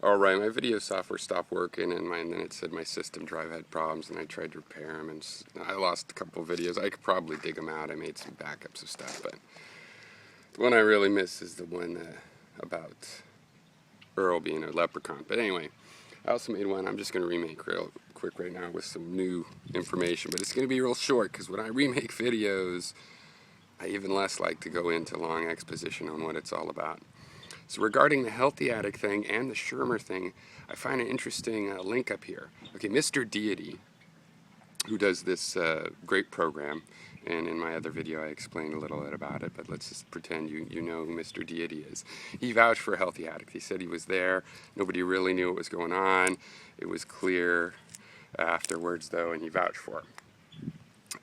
Alright, my video software stopped working, and then it said my system drive had problems, and I tried to repair them, and I lost a couple of videos. I could probably dig them out. I made some backups of stuff, but the one I really miss is the one about Earl being a leprechaun. But anyway, I also made one I'm just going to remake real quick right now with some new information, but it's going to be real short, because when I remake videos, I even less like to go into long exposition on what it's all about. So regarding the healthy addict thing and the Shermer thing, I find an interesting link up here. Okay, Mr. Deity, who does this great program, and in my other video I explained a little bit about it, but let's just pretend you know who Mr. Deity is. He vouched for a healthy addict. He said he was there. Nobody really knew what was going on. It was clear afterwards, though, and he vouched for it.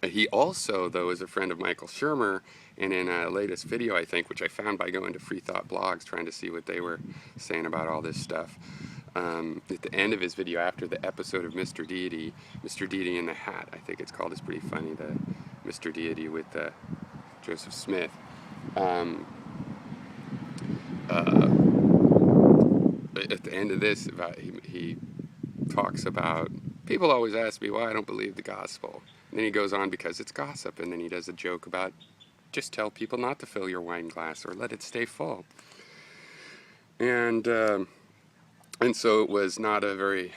He also, though, is a friend of Michael Shermer, and in a latest video, I think, which I found by going to Free Thought blogs, trying to see what they were saying about all this stuff, at the end of his video, after the episode of Mr. Deity in the Hat, I think it's called, it's pretty funny, the Mr. Deity with Joseph Smith. At the end of this, he talks about, people always ask me why I don't believe the gospel. And then he goes on, because it's gossip, and then he does a joke about, just tell people not to fill your wine glass or let it stay full. And so it was not a very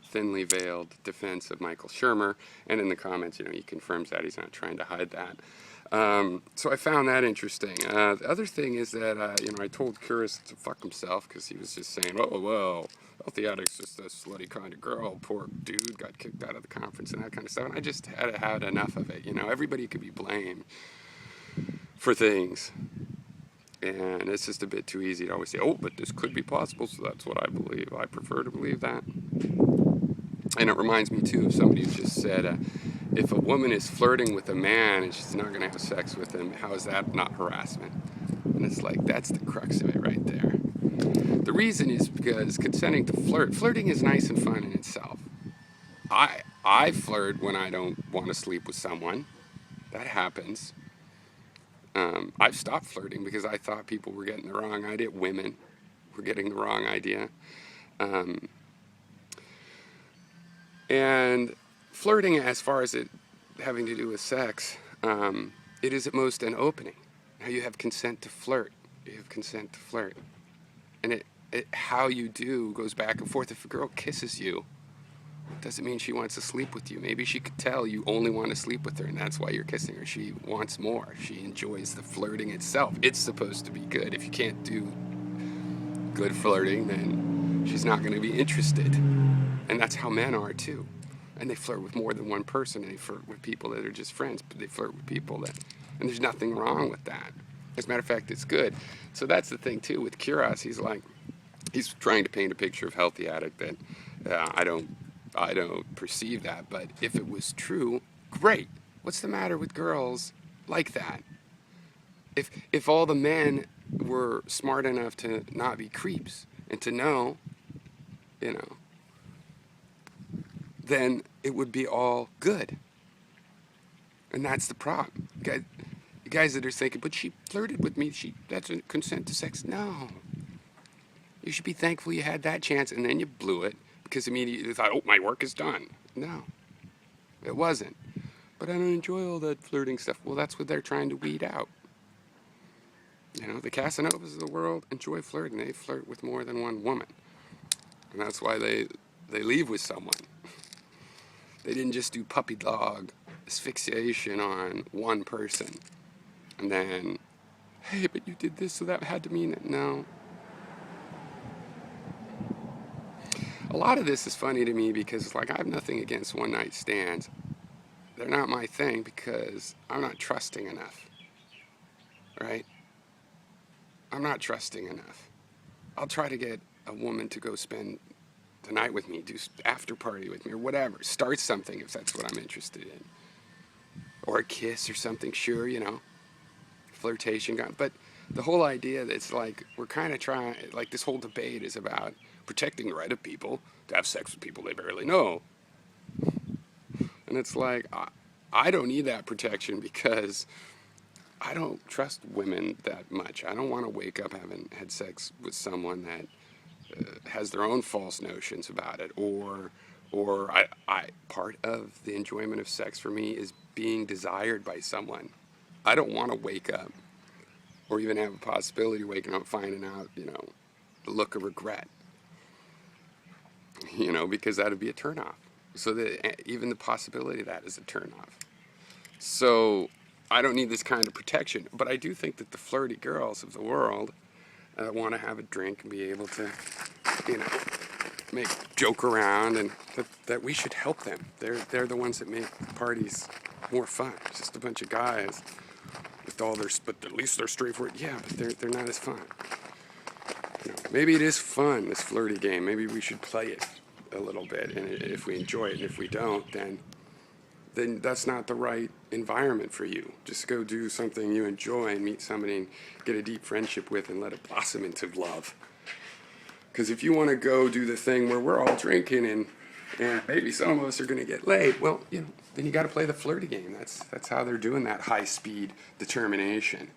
thinly veiled defense of Michael Shermer, and in the comments, he confirms that he's not trying to hide that. So I found that interesting. The other thing is that, I told Curtis to fuck himself, because he was just saying, oh, well, healthy addict's just a slutty kind of girl. Poor dude got kicked out of the conference and that kind of stuff. And I just had enough of it. Everybody could be blamed for things. And it's just a bit too easy to always say, oh, but this could be possible, so that's what I believe. I prefer to believe that. And it reminds me, too, of somebody who just said, if a woman is flirting with a man and she's not going to have sex with him, how is that not harassment? And it's like, that's the crux of it right there. The reason is because consenting to flirting is nice and fun in itself. I flirt when I don't want to sleep with someone. That happens. I've stopped flirting because I thought people were getting the wrong idea. Women were getting the wrong idea. And flirting, as far as it having to do with sex, it is at most an opening. Now you have consent to flirt. You have consent to flirt. And how you do goes back and forth. If a girl kisses you, doesn't mean she wants to sleep with you. Maybe she could tell you only want to sleep with her, and that's why you're kissing her. She wants more. She enjoys the flirting itself. It's supposed to be good. If you can't do good flirting, then she's not going to be interested. And that's how men are, too. And they flirt with more than one person. They flirt with people that are just friends, but they flirt with people that... And there's nothing wrong with that. As a matter of fact, it's good. So that's the thing, too, with Kuras. He's trying to paint a picture of healthy addict that I don't perceive that, but if it was true, great. What's the matter with girls like that? If all the men were smart enough to not be creeps and to know, then it would be all good. And that's the problem. You guys that are thinking, but she flirted with me, that's a consent to sex. No. You should be thankful you had that chance, and then you blew it. Because immediately you thought, oh, my work is done. No, it wasn't. But I don't enjoy all that flirting stuff. Well, that's what they're trying to weed out. The Casanovas of the world enjoy flirting. They flirt with more than one woman. And that's why they leave with someone. They didn't just do puppy dog asphyxiation on one person. And then, hey, but you did this, so that had to mean that. No. A lot of this is funny to me because, I have nothing against one-night stands. They're not my thing because I'm not trusting enough, right? I'm not trusting enough. I'll try to get a woman to go spend the night with me, do after party with me or whatever. Start something if that's what I'm interested in. Or a kiss or something, sure, flirtation. But the whole idea that's we're kind of trying, this whole debate is about protecting the right of people to have sex with people they barely know. And it's I don't need that protection because I don't trust women that much. I don't want to wake up having had sex with someone that has their own false notions about it, or I part of the enjoyment of sex for me is being desired by someone. I don't want to wake up or even have a possibility of waking up finding out, the look of regret, because that would be a turnoff. So that even the possibility of that is a turnoff. So I don't need this kind of protection, but I do think that the flirty girls of the world want to have a drink and be able to, joke around, and that we should help them. They're the ones that make parties more fun. It's just a bunch of guys with all their, but at least they're straightforward. Yeah, but they're not as fun. Maybe it is fun, this flirty game. Maybe we should play it a little bit, and if we enjoy it, and if we don't, then that's not the right environment for you. Just go do something you enjoy and meet somebody and get a deep friendship with and let it blossom into love. Because if you want to go do the thing where we're all drinking and maybe some of us are going to get laid, well, then you got to play the flirty game. That's how they're doing that high-speed determination.